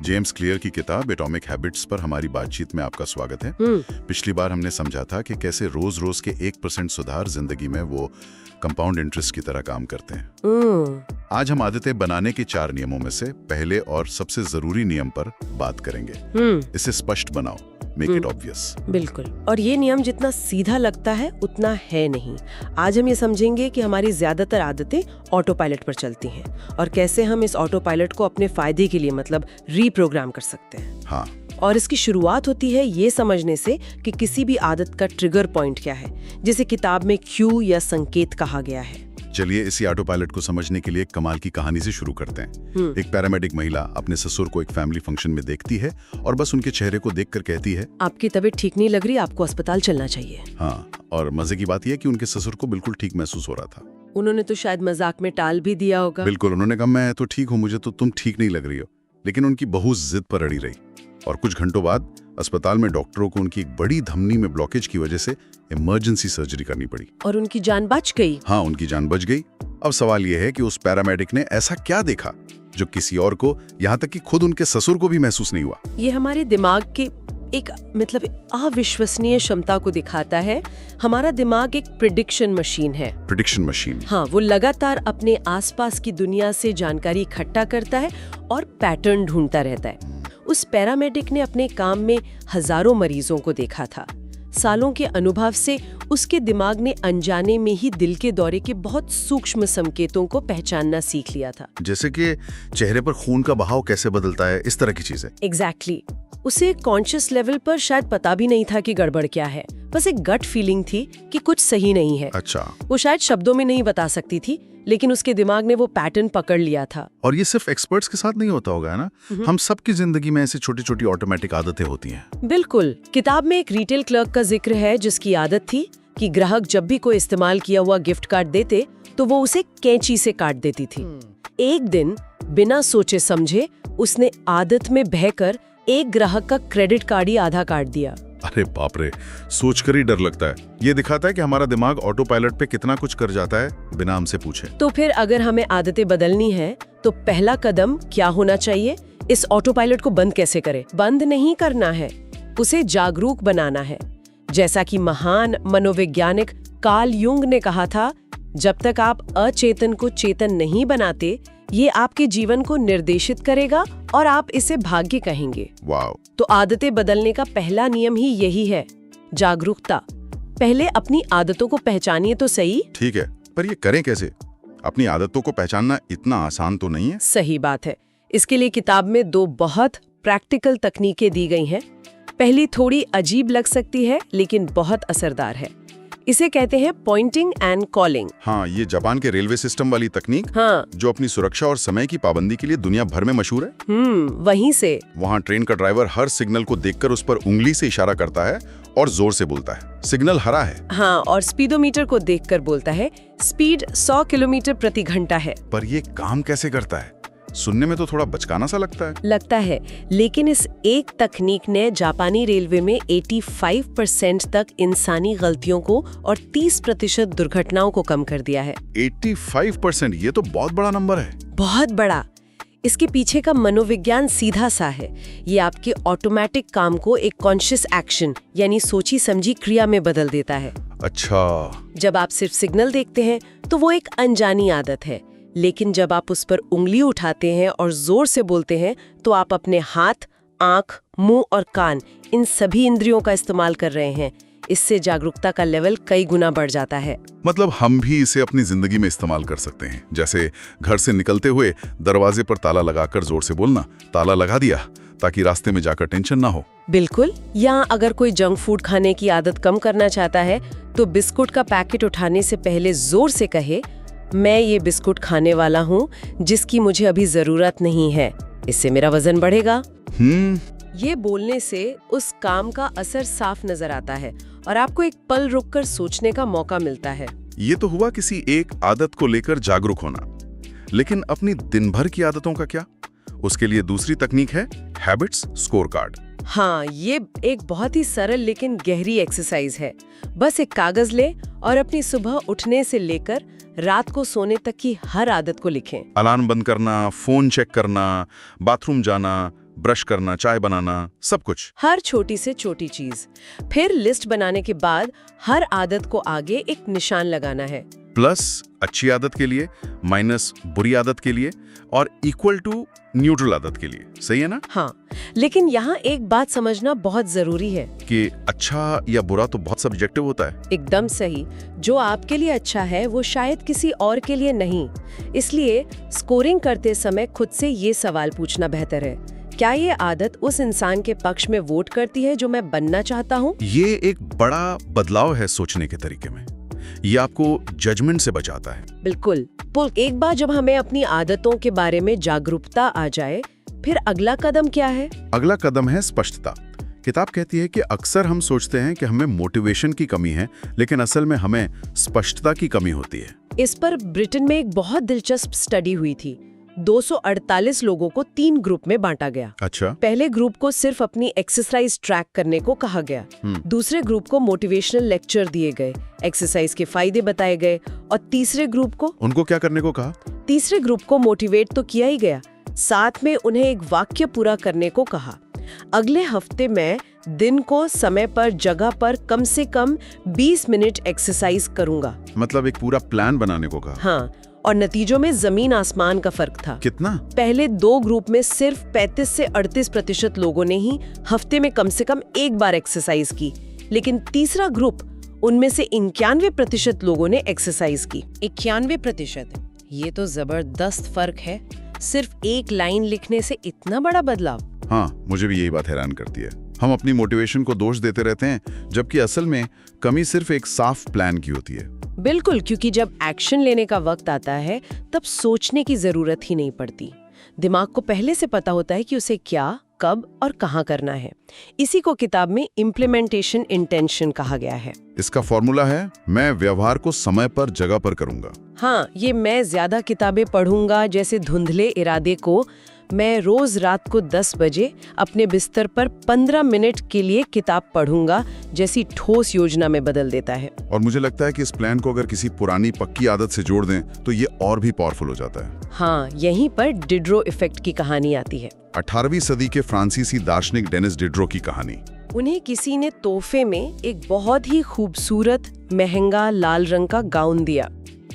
James clear की किताब atomic habits पर हमारी बातचीत में आपका स्वागत है। पिछली बार हमने समझा था कि कैसे रोज रोज के 1% सुधार जिंदगी में वो कंपाउंड इंटरेस्ट की तरह काम करते हैं। आज हम आदतें बनाने के 4 नियमों में से पहले और सबसे जरूरी नियम पर बात करेंगे। इसे स्पष्ट बनाओ, मेक इट ऑब्वियस। बिल्कुल। और ये नियम जितना सीधा लगता है उतना है नहीं। आज हम ये समझेंगे कि हमारी ज्यादातर आदतें ऑटो पायलट पर चलती हैं और कैसे हम इस ऑटो पायलट को अपने फायदे के लिए मतलब रीप्रोग्राम कर सकते हैं। हाँ। और इसकी शुरुआत होती है ये समझने से कि किसी भी आदत का ट्रिगर पॉइंट क्या है, जिसे किताब में क्यू या संकेत कहा गया है। चलिए इसी ऑटो पायलट को समझने के लिए एक कमाल की कहानी से शुरू करते हैं। एक पैरामेडिक महिला अपने ससुर को एक फैमिली फंक्शन में देखती है और बस उनके चेहरे को देखकर कहती है, आपकी तबीयत ठीक नहीं लग रही, आपको अस्पताल चलना चाहिए। हाँ, और मजे की बात यह कि उनके ससुर को बिल्कुल ठीक महसूस हो रहा था। उन्होंने तो शायद मजाक में टाल भी दिया होगा। बिल्कुल, उन्होंने कहा मैं तो ठीक हूँ, मुझे तो तुम ठीक नहीं लग रही हो। लेकिन उनकी बहू जिद पर अड़ी रही और कुछ घंटों बाद अस्पताल में डॉक्टरों को उनकी एक बड़ी धमनी में ब्लॉकेज की वजह से इमरजेंसी सर्जरी करनी पड़ी। और उनकी जान बच गई। हाँ, उनकी जान बच गई। अब सवाल यह है कि उस पैरामेडिक ने ऐसा क्या देखा जो किसी और को, यहाँ तक कि खुद उनके ससुर को भी महसूस नहीं हुआ। ये हमारे दिमाग के एक मतलब अविश्वसनीय क्षमता को दिखाता है। हमारा दिमाग एक प्रिडिक्शन मशीन है। Prediction machine? हाँ, वो लगातार अपने आसपास की दुनिया से जानकारी इकट्ठा करता है और पैटर्न ढूंढता रहता है। उस पैरामेडिक ने अपने काम में हजारों मरीजों को देखा था। सालों के अनुभव से उसके दिमाग ने अनजाने में ही दिल के दौरे के बहुत सूक्ष्म संकेतों को पहचानना सीख लिया था। जैसे कि चेहरे पर खून का बहाव कैसे बदलता है, इस तरह की चीजें। एग्जैक्टली। उसे कॉन्शियस लेवल पर शायद पता भी नहीं था कि गड़बड़ क्या है, बस एक गट फीलिंग थी कि कुछ सही नहीं है। अच्छा। वो शायद शब्दों में नहीं बता सकती थी, लेकिन उसके दिमाग ने वो पैटर्न पकड़ लिया था। और ये सिर्फ एक्सपर्ट्स के साथ नहीं होता होगा, है ना? हम सबकी जिंदगी में ऐसी छोटी छोटी ऑटोमेटिक आदतें होती हैं। बिल्कुल। किताब में एक रिटेल क्लर्क का जिक्र है जिसकी आदत थी कि ग्राहक जब भी कोई इस्तेमाल किया हुआ गिफ्ट कार्ड देते तो वो उसे कैंची से काट देती थी। एक दिन बिना सोचे समझे उसने आदत में बहकर एक ग्राहक का क्रेडिट कार्ड ही आधा काट दिया। अरे बाप रे, सोचकर ही डर लगता है। ये दिखाता है कि हमारा दिमाग ऑटो पायलट पे कितना कुछ कर जाता है बिना हमसे पूछे। तो फिर अगर हमें आदतें बदलनी है तो पहला कदम क्या होना चाहिए? इस ऑटो पायलट को बंद कैसे करें? बंद नहीं करना है, उसे जागरूक बनाना है। जैसा कि महान मनोवैज्ञानिक कार्ल युंग ने कहा था, जब तक आप अचेतन को चेतन नहीं बनाते, ये आपके जीवन को निर्देशित करेगा और आप इसे भाग्य कहेंगे। वाव। तो आदतें बदलने का पहला नियम ही यही है, जागरूकता। पहले अपनी आदतों को पहचानिए तो सही। ठीक है, पर ये करें कैसे? अपनी आदतों को पहचानना इतना आसान तो नहीं है। सही बात है। इसके लिए किताब में 2 बहुत प्रैक्टिकल तकनीकें दी गई हैं। पहली थोड़ी अजीब लग सकती है लेकिन बहुत असरदार है। इसे कहते हैं पॉइंटिंग एंड कॉलिंग। हाँ, ये जापान के रेलवे सिस्टम वाली तकनीक। हाँ, जो अपनी सुरक्षा और समय की पाबंदी के लिए दुनिया भर में मशहूर है। वहीं से। वहाँ ट्रेन का ड्राइवर हर सिग्नल को देखकर उस पर उंगली से इशारा करता है और जोर से बोलता है, सिग्नल हरा है। हाँ, और स्पीडोमीटर को देखकर बोलता है, स्पीड 100 किलोमीटर प्रति घंटा है। पर ये काम कैसे करता है? सुनने में तो थोड़ा बचकाना सा लगता है। लेकिन इस एक तकनीक ने जापानी रेलवे में 85% तक इंसानी गलतियों को और 30% दुर्घटनाओं को कम कर दिया है। 85%? ये तो बहुत बड़ा नंबर है। बहुत बड़ा। इसके पीछे का मनोविज्ञान सीधा सा है। ये आपके ऑटोमेटिक काम को एक कॉन्शियस एक्शन यानी सोची समझी क्रिया में बदल देता है। अच्छा। जब आप सिर्फ सिग्नल देखते हैं तो वो एक अनजानी आदत है, लेकिन जब आप उस पर उंगली उठाते हैं और जोर से बोलते हैं तो आप अपने हाथ, आंख, मुंह और कान, इन सभी इंद्रियों का इस्तेमाल कर रहे हैं। इससे जागरूकता का लेवल कई गुना बढ़ जाता है। मतलब हम भी इसे अपनी जिंदगी में इस्तेमाल कर सकते हैं। जैसे घर से निकलते हुए दरवाजे पर ताला लगाकर जोर से बोलना, ताला लगा दिया, ताकि रास्ते में जाकर टेंशन ना हो। बिल्कुल। या अगर कोई जंक फूड खाने की आदत कम करना चाहता है तो बिस्कुट का पैकेट उठाने से पहले जोर से कहे, मैं ये बिस्कुट खाने वाला हूँ जिसकी मुझे अभी जरूरत नहीं है, इससे मेरा वजन बढ़ेगा। ये बोलने से उस काम का असर साफ नजर आता है और आपको एक पल रुककर सोचने का मौका मिलता है। ये तो हुआ किसी एक आदत को लेकर जागरूक होना, लेकिन अपनी दिन भर की आदतों का क्या? उसके लिए दूसरी तकनीक है हैबिट्स स्कोर कार्ड। हाँ, ये एक बहुत ही सरल लेकिन गहरी एक्सरसाइज है। बस एक कागज ले और अपनी सुबह उठने से लेकर रात को सोने तक की हर आदत को लिखें। अलार्म बंद करना, फोन चेक करना, बाथरूम जाना, ब्रश करना, चाय बनाना, सब कुछ। हर छोटी से छोटी चीज। फिर लिस्ट बनाने के बाद हर आदत को आगे एक निशान लगाना है। प्लस अच्छी आदत के लिए, माइनस बुरी आदत के लिए और इक्वल टू न्यूट्रल आदत के लिए। सही है ना? हाँ, लेकिन यहाँ एक बात समझना बहुत जरूरी है कि अच्छा या बुरा तो बहुत सब्जेक्टिव होता है। एकदम सही। जो आपके लिए अच्छा है वो शायद किसी और के लिए नहीं। इसलिए स्कोरिंग करते समय खुद से ये सवाल पूछना बेहतर है, क्या ये आदत उस इंसान के पक्ष में वोट करती है जो मैं बनना चाहता हूँ? ये एक बड़ा बदलाव है सोचने के तरीके में। ये आपको जजमेंट से बचाता है। बिल्कुल। एक बार जब हमें अपनी आदतों के बारे में जागरूकता आ जाए, फिर अगला कदम क्या है? अगला कदम है स्पष्टता। किताब कहती है कि अक्सर हम सोचते हैं कि हमें मोटिवेशन की कमी है, लेकिन असल में हमें स्पष्टता की कमी होती है। इस पर ब्रिटेन में एक बहुत दिलचस्प स्टडी हुई थी। 248 लोगों को 3 ग्रुप में बांटा गया। अच्छा। पहले ग्रुप को सिर्फ अपनी एक्सरसाइज ट्रैक करने को कहा गया। दूसरे ग्रुप को मोटिवेशनल लेक्चर दिए गए, एक्सरसाइज के फायदे बताए गए। और तीसरे ग्रुप को? उनको क्या करने को कहा? तीसरे ग्रुप को मोटिवेट तो किया ही गया, साथ में उन्हें एक वाक्य पूरा करने को कहा। अगले हफ्ते में दिन को समय पर, जगह पर कम से कम 20 मिनट एक्सरसाइज करूंगा। मतलब एक पूरा प्लान बनाने को कहा। हाँ, और नतीजों में जमीन आसमान का फर्क था। कितना? पहले 2 ग्रुप में सिर्फ 35 से 38% लोगों ने ही हफ्ते में कम से कम एक बार एक्सरसाइज की, लेकिन तीसरा ग्रुप, उनमें से 91% लोगों ने एक्सरसाइज की। 91%? ये तो जबरदस्त फर्क है। सिर्फ एक लाइन लिखने से इतना बड़ा बदलाव। हाँ, मुझे भी यही बात हैरान करती है। हम अपनी मोटिवेशन को दोष देते रहते हैं, जबकि असल में कमी सिर्फ एक साफ प्लान की होती है। बिल्कुल, क्योंकि जब एक्शन लेने का वक्त आता है तब सोचने की जरूरत ही नहीं पड़ती। दिमाग को पहले से पता होता है कि उसे क्या, कब और कहाँ करना है। इसी को किताब में इम्प्लीमेंटेशन इंटेंशन कहा गया है। इसका फॉर्मूला है, मैं व्यवहार को समय पर, जगह पर करूंगा। हाँ, ये मैं ज्यादा किताबें पढ़ूंगा जैसे धुंधले इरादे को मैं रोज रात को 10 बजे अपने बिस्तर पर 15 मिनट के लिए किताब पढ़ूंगा जैसी ठोस योजना में बदल देता है। और मुझे लगता है कि इस प्लान को अगर किसी पुरानी पक्की आदत से जोड़ दें तो ये और भी पावरफुल हो जाता है। हाँ, यहीं पर डिड्रो इफेक्ट की कहानी आती है। 18वीं सदी के फ्रांसीसी दार्शनिक डेनिस डिड्रो की कहानी। उन्हें किसी ने तोहफे में एक बहुत ही खूबसूरत महंगा लाल रंग का गाउन दिया।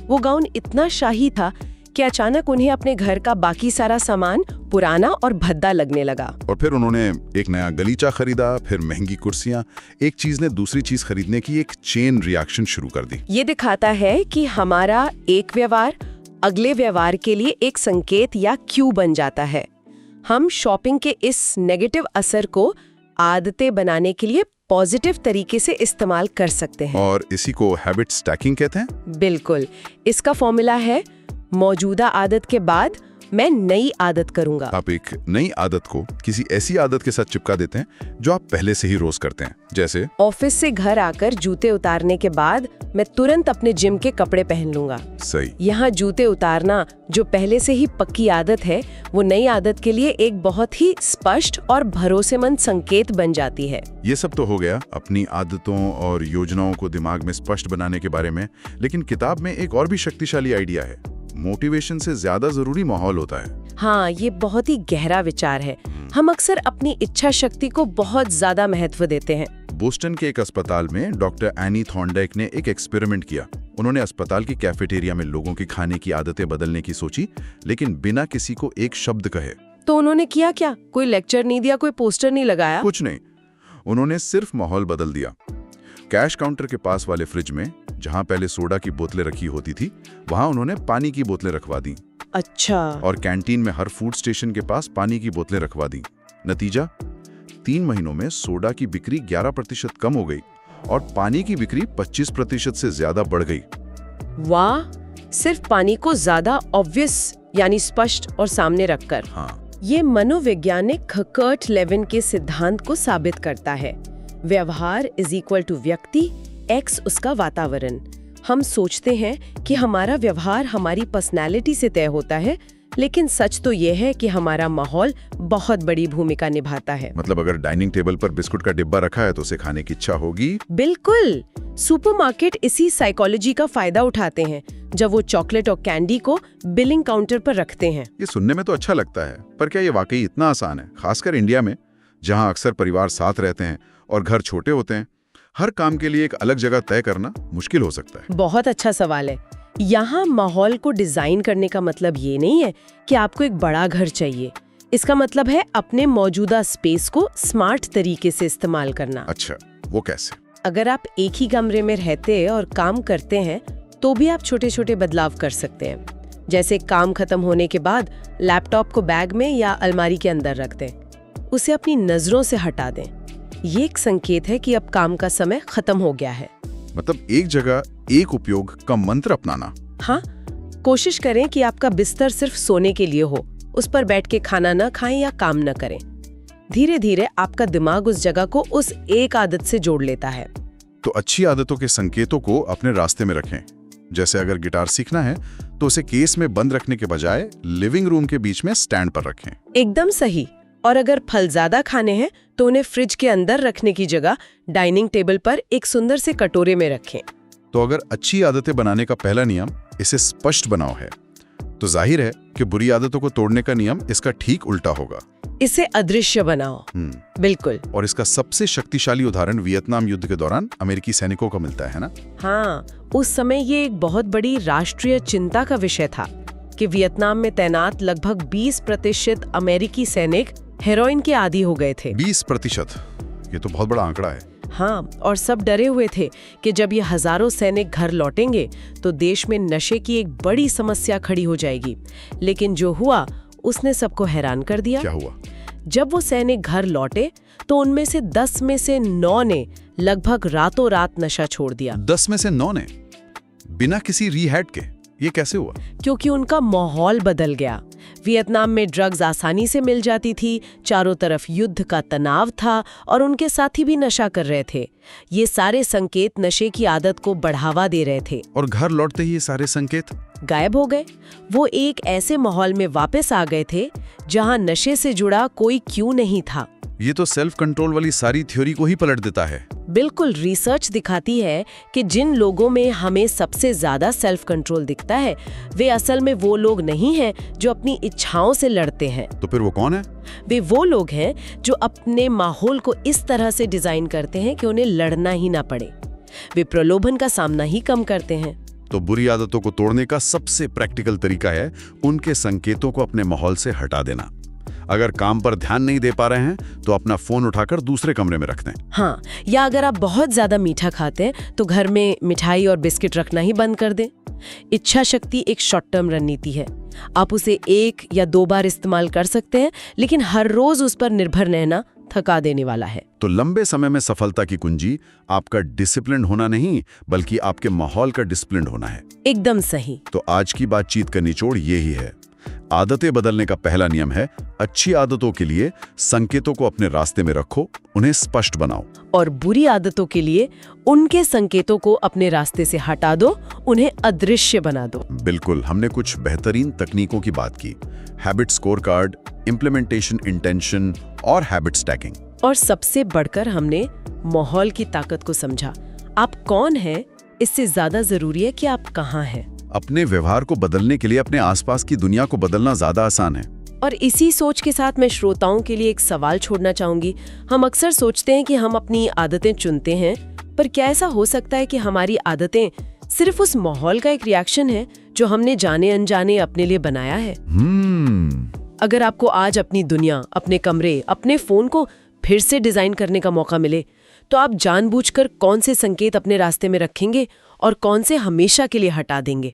वो गाउन इतना शाही था कि अचानक उन्हें अपने घर का बाकी सारा सामान पुराना और भद्दा लगने लगा। और फिर उन्होंने एक नया गलीचा खरीदा, फिर महंगी कुर्सियां। एक चीज ने दूसरी चीज खरीदने की एक चेन रिएक्शन शुरू कर दी। ये दिखाता है कि हमारा एक व्यवहार अगले व्यवहार के लिए एक संकेत या क्यू बन जाता है। हम शॉपिंग के इस नेगेटिव असर को आदतें बनाने के लिए पॉजिटिव तरीके से इस्तेमाल कर सकते हैं। और इसी को हैबिट स्टैकिंग कहते हैं। बिल्कुल। इसका फॉर्मूला है, मौजूदा आदत के बाद मैं नई आदत करूंगा। आप एक नई आदत को किसी ऐसी आदत के साथ चिपका देते हैं जो आप पहले से ही रोज करते हैं। जैसे ऑफिस से घर आकर जूते उतारने के बाद मैं तुरंत अपने जिम के कपड़े पहन लूंगा। सही। यहाँ जूते उतारना जो पहले से ही पक्की आदत है, वो नई आदत के लिए एक बहुत ही स्पष्ट और भरोसेमंद संकेत बन जाती है। ये सब तो हो गया अपनी आदतों और योजनाओं को दिमाग में स्पष्ट बनाने के बारे में, लेकिन किताब में एक और भी शक्तिशाली आइडिया है। मोटिवेशन से ज्यादा जरूरी माहौल होता है। हाँ, ये बहुत ही गहरा विचार है। हम अक्सर अपनी इच्छा शक्ति को बहुत ज्यादा महत्व देते हैं। बोस्टन के एक अस्पताल में डॉक्टर एनी थॉर्नडाइक ने एक एक्सपेरिमेंट किया। उन्होंने अस्पताल की कैफेटेरिया में लोगों की खाने की आदतें बदलने की सोची, लेकिन बिना किसी को एक शब्द कहे। तो उन्होंने किया क्या? कोई लेक्चर नहीं दिया, कोई पोस्टर नहीं लगाया? कुछ नहीं। उन्होंने सिर्फ माहौल बदल दिया। कैश काउंटर के पास वाले फ्रिज में, जहां पहले सोडा की बोतलें रखी होती थी, वहां उन्होंने पानी की बोतलें रखवा दी। अच्छा। और कैंटीन में हर फूड स्टेशन के पास पानी की बोतलें रखवा दी। नतीजा, 3 महीनों में सोडा की बिक्री 11% कम हो गई और पानी की बिक्री 25% से ज्यादा बढ़ गई। वाह! सिर्फ पानी को ज्यादा ऑब्वियस यानी स्पष्ट और सामने रखकर। हाँ। ये मनोवैज्ञानिक कर्ट लेविन के सिद्धांत को साबित करता है। व्यवहार इज इक्वल टू व्यक्ति x उसका वातावरण। हम सोचते हैं कि हमारा व्यवहार हमारी पर्सनैलिटी से तय होता है, लेकिन सच तो ये है कि हमारा माहौल बहुत बड़ी भूमिका निभाता है। मतलब अगर डाइनिंग टेबल पर बिस्कुट का डिब्बा रखा है तो उसे खाने की इच्छा होगी। बिल्कुल। सुपरमार्केट इसी साइकोलॉजी का फायदा उठाते हैं। जब वो चॉकलेट और कैंडी को बिलिंग काउंटर पर रखते हैं। ये सुनने में तो अच्छा लगता है, पर क्या ये वाकई इतना आसान है? खासकर इंडिया में, जहां अक्सर परिवार साथ रहते हैं और घर छोटे होते हैं, हर काम के लिए एक अलग जगह तय करना मुश्किल हो सकता है। बहुत अच्छा सवाल है। यहाँ माहौल को डिजाइन करने का मतलब ये नहीं है कि आपको एक बड़ा घर चाहिए। इसका मतलब है अपने मौजूदा स्पेस को स्मार्ट तरीके से इस्तेमाल करना। अच्छा, वो कैसे? अगर आप एक ही कमरे में रहते और काम करते हैं तो भी आप छोटे छोटे बदलाव कर सकते हैं। जैसे काम खत्म होने के बाद लैपटॉप को बैग में या अलमारी के अंदर रख दें, उसे अपनी नजरों से हटा दें। ये एक संकेत है कि अब काम का समय खत्म हो गया है। मतलब एक जगह एक उपयोग का मंत्र अपनाना। हाँ, कोशिश करें कि आपका बिस्तर सिर्फ सोने के लिए हो, उस पर बैठ के खाना न खाएं या काम न करें। धीरे धीरे आपका दिमाग उस जगह को उस एक आदत से जोड़ लेता है। तो अच्छी आदतों के संकेतों को अपने रास्ते में रखें। जैसे अगर गिटार सीखना है तो उसे केस में बंद रखने के बजाय लिविंग रूम के बीच में स्टैंड पर रखें। एकदम सही। और अगर फल ज्यादा खाने हैं तो उन्हें फ्रिज के अंदर रखने की जगह डाइनिंग टेबल पर एक सुंदर से कटोरे में रखें। तो अगर अच्छी आदतें बनाने का पहला नियम इसे स्पष्ट बनाओ है, तो जाहिर है कि बुरी आदतों को तोड़ने का नियम इसका ठीक उल्टा होगा। इसे अदृश्य बनाओ। बिल्कुल। और इसका सबसे शक्तिशाली उदाहरण वियतनाम युद्ध के दौरान अमेरिकी सैनिकों का मिलता है ना? हाँ, उस समय ये एक बहुत बड़ी राष्ट्रीय चिंता का विषय था कि वियतनाम में तैनात लगभग 20% अमेरिकी सैनिक हेरोइन के आदी हो गए थे। 20%? ये तो बहुत बड़ा आंकड़ा है। हाँ, और सब डरे हुए थे कि जब ये हजारों सैनिक घर लौटेंगे तो देश में नशे की एक बड़ी समस्या खड़ी हो जाएगी। लेकिन जो हुआ उसने सबको हैरान कर दिया। क्या हुआ? जब वो सैनिक घर लौटे तो उनमें से 10 में से 9 ने लगभग रातों रात नशा छोड़ दिया। 10 में से 9 ने? बिना किसी रिहैड के? ये कैसे हुआ? क्योंकि उनका माहौल बदल गया। वियतनाम में ड्रग्स आसानी से मिल जाती थी, चारों तरफ युद्ध का तनाव था और उनके साथी भी नशा कर रहे थे। ये सारे संकेत नशे की आदत को बढ़ावा दे रहे थे। और घर लौटते ही ये सारे संकेत गायब हो गए। वो एक ऐसे माहौल में वापस आ गए थे जहां नशे से जुड़ा कोई क्यों नहीं था। ये तो सेल्फ कंट्रोल वाली सारी थ्योरी को ही पलट देता है। बिल्कुल। रिसर्च दिखाती है कि जिन लोगों में हमें सबसे ज्यादा सेल्फ कंट्रोल दिखता है वे असल में वो लोग नहीं हैं जो अपनी इच्छाओं से लड़ते हैं। तो फिर वो कौन है? वे वो लोग हैं जो अपने माहौल को इस तरह से डिजाइन करते हैं कि उन्हें लड़ना ही ना पड़े। वे प्रलोभन का सामना ही कम करते हैं। तो बुरी आदतों को तोड़ने का सबसे प्रैक्टिकल तरीका है उनके संकेतों को अपने माहौल से हटा देना। अगर काम पर ध्यान नहीं दे पा रहे हैं तो अपना फोन उठाकर दूसरे कमरे में रख दें। हाँ, या अगर आप बहुत ज्यादा मीठा खाते हैं तो घर में मिठाई और बिस्किट रखना ही बंद कर दें। इच्छा शक्ति एक शॉर्ट टर्म रणनीति है। आप उसे 1 या 2 बार इस्तेमाल कर सकते हैं, लेकिन हर रोज उस पर निर्भर रहना थका देने वाला है। तो लंबे समय में सफलता की कुंजी आपका डिसिप्लिन होना नहीं, बल्कि आपके माहौल का डिसिप्लिन होना है। एकदम सही। तो आज की बातचीत का निचोड़ ये ही है। आदतें बदलने का पहला नियम है अच्छी आदतों के लिए संकेतों को अपने रास्ते में रखो, उन्हें स्पष्ट बनाओ। और बुरी आदतों के लिए उनके संकेतों को अपने रास्ते से हटा दो, उन्हें अदृश्य बना दो। बिल्कुल। हमने कुछ बेहतरीन तकनीकों की बात की, habit score card, implementation intention और हैबिट स्टैकिंग। और सबसे बढ़कर हमने माहौल की ताकत को समझा। आप कौन हैं, इससे ज्यादा जरूरी है कि आप कहाँ हैं। अपने व्यवहार को बदलने के लिए अपने आसपास की दुनिया को बदलना ज्यादा आसान है। और इसी सोच के साथ मैं श्रोताओं के लिए एक सवाल छोड़ना चाहूंगी। हम अक्सर सोचते हैं कि हम अपनी आदतें चुनते हैं, पर क्या ऐसा हो सकता है कि हमारी आदतें सिर्फ उस माहौल का एक रिएक्शन है जो हमने जाने अनजाने अपने लिए बनाया है? अगर आपको आज अपनी दुनिया, अपने कमरे, अपने फोन को फिर से डिजाइन करने का मौका मिले, तो आप जानबूझकर कौन से संकेत अपने रास्ते में रखेंगे और कौन से हमेशा के लिए हटा देंगे?